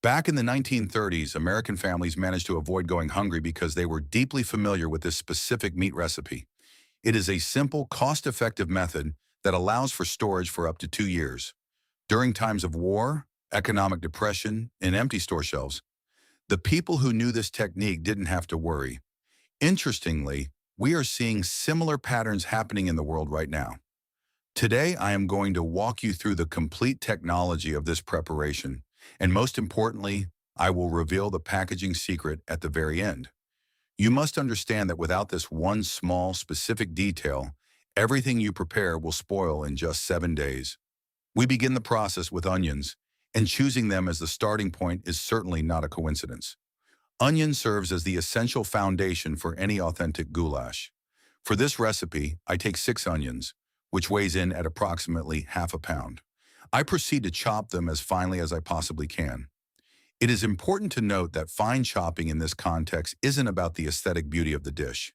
Back in the 1930s, American families managed to avoid going hungry because they were deeply familiar with this specific meat recipe. It is a simple, cost-effective method that allows for storage for up to 2 years. During times of war, economic depression, and empty store shelves, the people who knew this technique didn't have to worry. Interestingly, we are seeing similar patterns happening in the world right now. Today, I am going to walk you through the complete technology of this preparation, and most importantly, I will reveal the packaging secret at the very end. You must understand that without this one small, specific detail, everything you prepare will spoil in just 7 days. We begin the process with onions, and choosing them as the starting point is certainly not a coincidence. Onion serves as the essential foundation for any authentic goulash. For this recipe, I take 6 onions, which weighs in at approximately half a pound. I proceed to chop them as finely as I possibly can. It is important to note that fine chopping in this context isn't about the aesthetic beauty of the dish.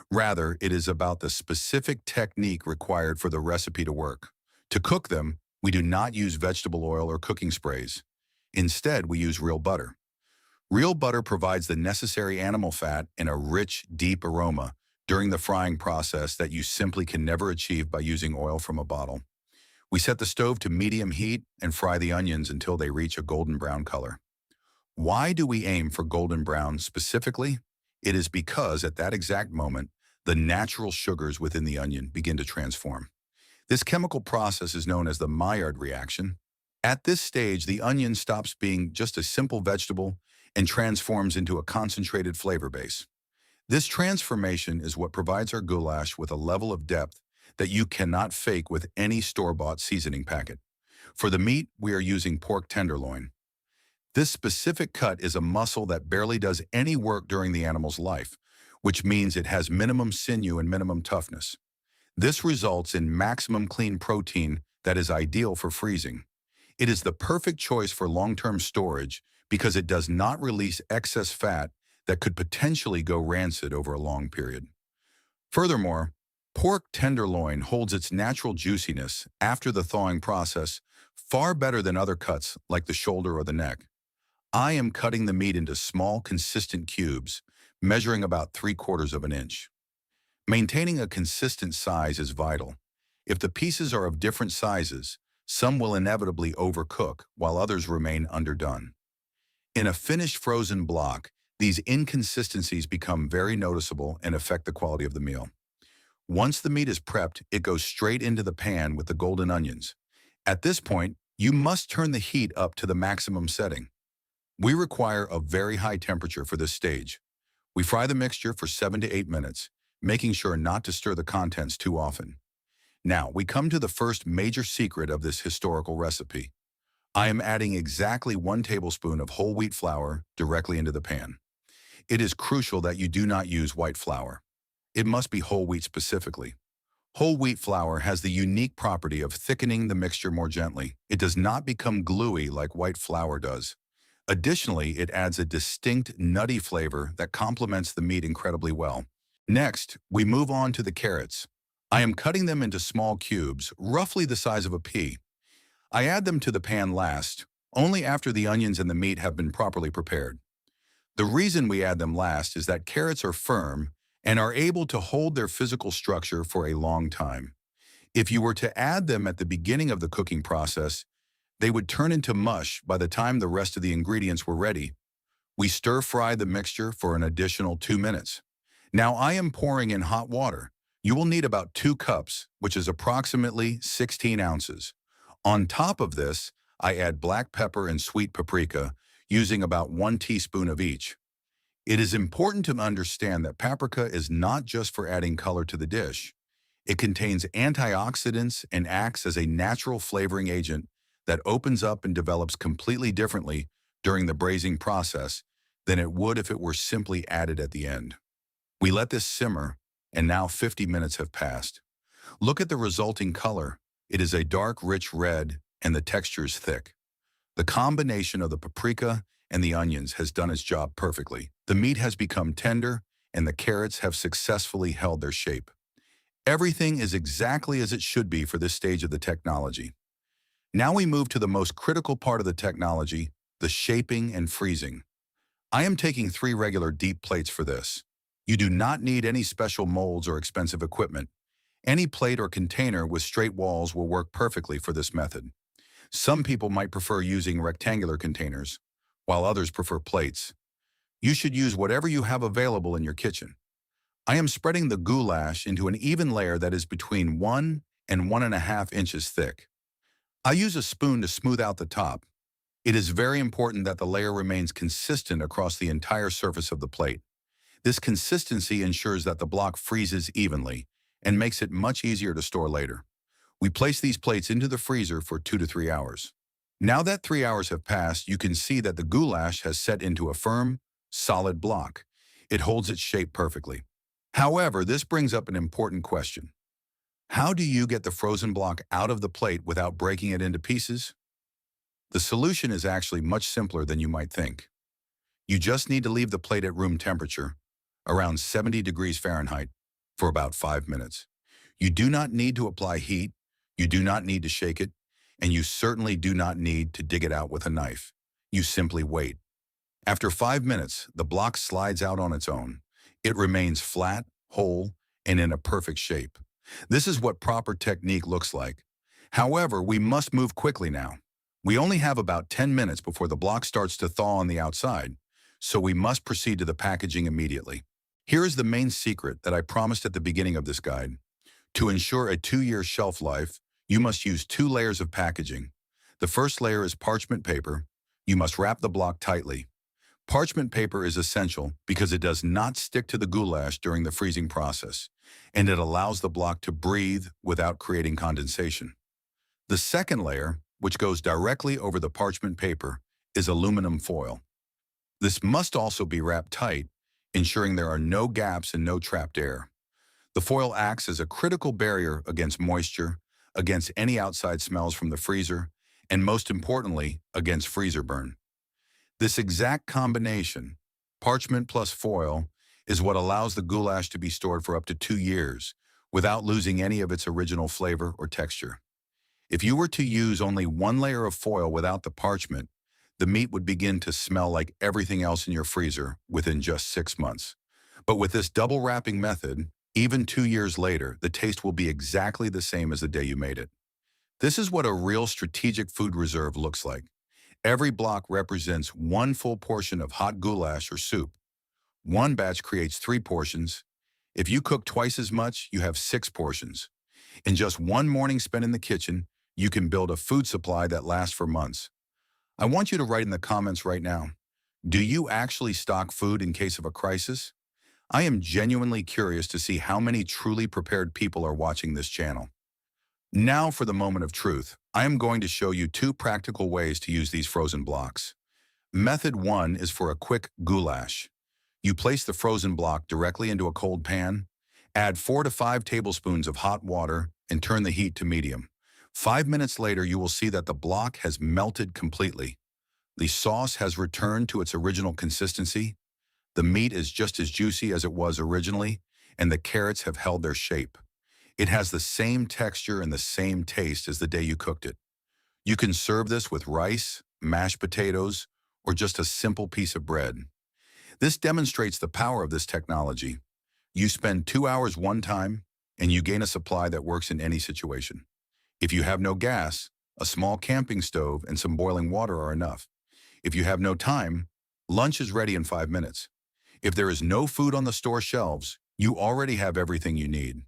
Rather, it is about the specific technique required for the recipe to work. To cook them, we do not use vegetable oil or cooking sprays. Instead, we use real butter. Real butter provides the necessary animal fat and a rich, deep aroma during the frying process that you simply can never achieve by using oil from a bottle. We set the stove to medium heat and fry the onions until they reach a golden brown color. Why do we aim for golden brown specifically? It is because at that exact moment, the natural sugars within the onion begin to transform. This chemical process is known as the Maillard reaction. At this stage, the onion stops being just a simple vegetable and transforms into a concentrated flavor base. This transformation is what provides our goulash with a level of depth that you cannot fake with any store-bought seasoning packet. For the meat, we are using pork tenderloin. This specific cut is a muscle that barely does any work during the animal's life, which means it has minimum sinew and minimum toughness. This results in maximum clean protein that is ideal for freezing. It is the perfect choice for long-term storage because it does not release excess fat that could potentially go rancid over a long period. Furthermore, pork tenderloin holds its natural juiciness after the thawing process far better than other cuts like the shoulder or the neck. I am cutting the meat into small, consistent cubes, measuring about 3/4 of an inch. Maintaining a consistent size is vital. If the pieces are of different sizes, some will inevitably overcook while others remain underdone. In a finished frozen block, these inconsistencies become very noticeable and affect the quality of the meal. Once the meat is prepped, it goes straight into the pan with the golden onions. At this point, you must turn the heat up to the maximum setting. We require a very high temperature for this stage. We fry the mixture for 7 to 8 minutes, making sure not to stir the contents too often. Now, we come to the first major secret of this historical recipe. I am adding exactly 1 tablespoon of whole wheat flour directly into the pan. It is crucial that you do not use white flour. It must be whole wheat specifically. Whole wheat flour has the unique property of thickening the mixture more gently. It does not become gluey like white flour does. Additionally, it adds a distinct nutty flavor that complements the meat incredibly well. Next, we move on to the carrots. I am cutting them into small cubes, roughly the size of a pea. I add them to the pan last, only after the onions and the meat have been properly prepared. The reason we add them last is that carrots are firm and are able to hold their physical structure for a long time. If you were to add them at the beginning of the cooking process, they would turn into mush by the time the rest of the ingredients were ready. We stir-fry the mixture for an additional 2 minutes. Now I am pouring in hot water. You will need about 2 cups, which is approximately 16 ounces. On top of this, I add black pepper and sweet paprika, using about 1 teaspoon of each. It is important to understand that paprika is not just for adding color to the dish. It contains antioxidants and acts as a natural flavoring agent that opens up and develops completely differently during the braising process than it would if it were simply added at the end. We let this simmer, and now 50 minutes have passed. Look at the resulting color. It is a dark, rich red, and the texture is thick. The combination of the paprika and the onions has done its job perfectly. The meat has become tender, and the carrots have successfully held their shape. Everything is exactly as it should be for this stage of the technology. Now we move to the most critical part of the technology, the shaping and freezing. I am taking 3 regular deep plates for this. You do not need any special molds or expensive equipment. Any plate or container with straight walls will work perfectly for this method. Some people might prefer using rectangular containers, while others prefer plates. You should use whatever you have available in your kitchen. I am spreading the goulash into an even layer that is between 1 and 1.5 inches thick. I use a spoon to smooth out the top. It is very important that the layer remains consistent across the entire surface of the plate. This consistency ensures that the block freezes evenly and makes it much easier to store later. We place these plates into the freezer for 2 to 3 hours. Now that 3 hours have passed, you can see that the goulash has set into a firm, solid block. It holds its shape perfectly. However, this brings up an important question. How do you get the frozen block out of the plate without breaking it into pieces? The solution is actually much simpler than you might think. You just need to leave the plate at room temperature, around 70 degrees Fahrenheit, for about 5 minutes. You do not need to apply heat, you do not need to shake it, and you certainly do not need to dig it out with a knife. You simply wait. After 5 minutes, the block slides out on its own. It remains flat, whole, and in a perfect shape. This is what proper technique looks like. However, we must move quickly now. We only have about 10 minutes before the block starts to thaw on the outside, so we must proceed to the packaging immediately. Here is the main secret that I promised at the beginning of this guide. To ensure a 2-year shelf life, you must use 2 layers of packaging. The first layer is parchment paper. You must wrap the block tightly. Parchment paper is essential because it does not stick to the goulash during the freezing process, and it allows the block to breathe without creating condensation. The second layer, which goes directly over the parchment paper, is aluminum foil. This must also be wrapped tight, ensuring there are no gaps and no trapped air. The foil acts as a critical barrier against moisture, against any outside smells from the freezer, and most importantly, against freezer burn. This exact combination, parchment plus foil, is what allows the goulash to be stored for up to 2 years without losing any of its original flavor or texture. If you were to use only 1 layer of foil without the parchment, the meat would begin to smell like everything else in your freezer within just 6 months. But with this double wrapping method, even 2 years later, the taste will be exactly the same as the day you made it. This is what a real strategic food reserve looks like. Every block represents 1 full portion of hot goulash or soup. 1 batch creates 3 portions. If you cook twice as much, you have 6 portions. In just 1 morning spent in the kitchen, you can build a food supply that lasts for months. I want you to write in the comments right now, do you actually stock food in case of a crisis? I am genuinely curious to see how many truly prepared people are watching this channel. Now for the moment of truth. I am going to show you 2 practical ways to use these frozen blocks. Method 1 is for a quick goulash. You place the frozen block directly into a cold pan, add 4 to 5 tablespoons of hot water, and turn the heat to medium. 5 minutes later, you will see that the block has melted completely. The sauce has returned to its original consistency. The meat is just as juicy as it was originally, and the carrots have held their shape. It has the same texture and the same taste as the day you cooked it. You can serve this with rice, mashed potatoes, or just a simple piece of bread. This demonstrates the power of this technology. You spend 2 hours one time, and you gain a supply that works in any situation. If you have no gas, a small camping stove and some boiling water are enough. If you have no time, lunch is ready in 5 minutes. If there is no food on the store shelves, you already have everything you need.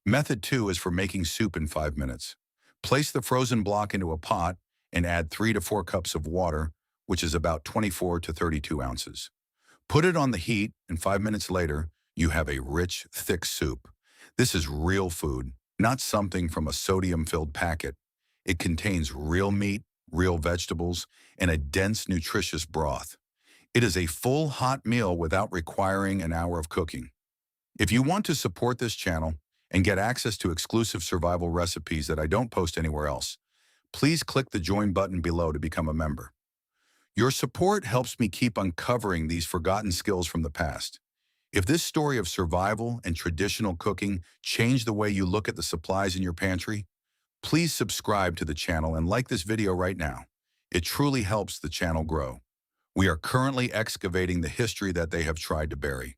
Method 2 is for making soup in 5 minutes. Place the frozen block into a pot and add 3 to 4 cups of water, which is about 24 to 32 ounces. Put it on the heat, and 5 minutes later, you have a rich, thick soup. This is real food, not something from a sodium-filled packet. It contains real meat, real vegetables, and a dense, nutritious broth. It is a full, hot meal without requiring an hour of cooking. If you want to support this channel and get access to exclusive survival recipes that I don't post anywhere else, please click the join button below to become a member. Your support helps me keep uncovering these forgotten skills from the past. If this story of survival and traditional cooking changed the way you look at the supplies in your pantry, please subscribe to the channel and like this video right now. It truly helps the channel grow. We are currently excavating the history that they have tried to bury.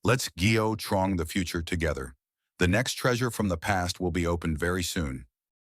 Let's Geo Trong the future together. The next treasure from the past will be opened very soon.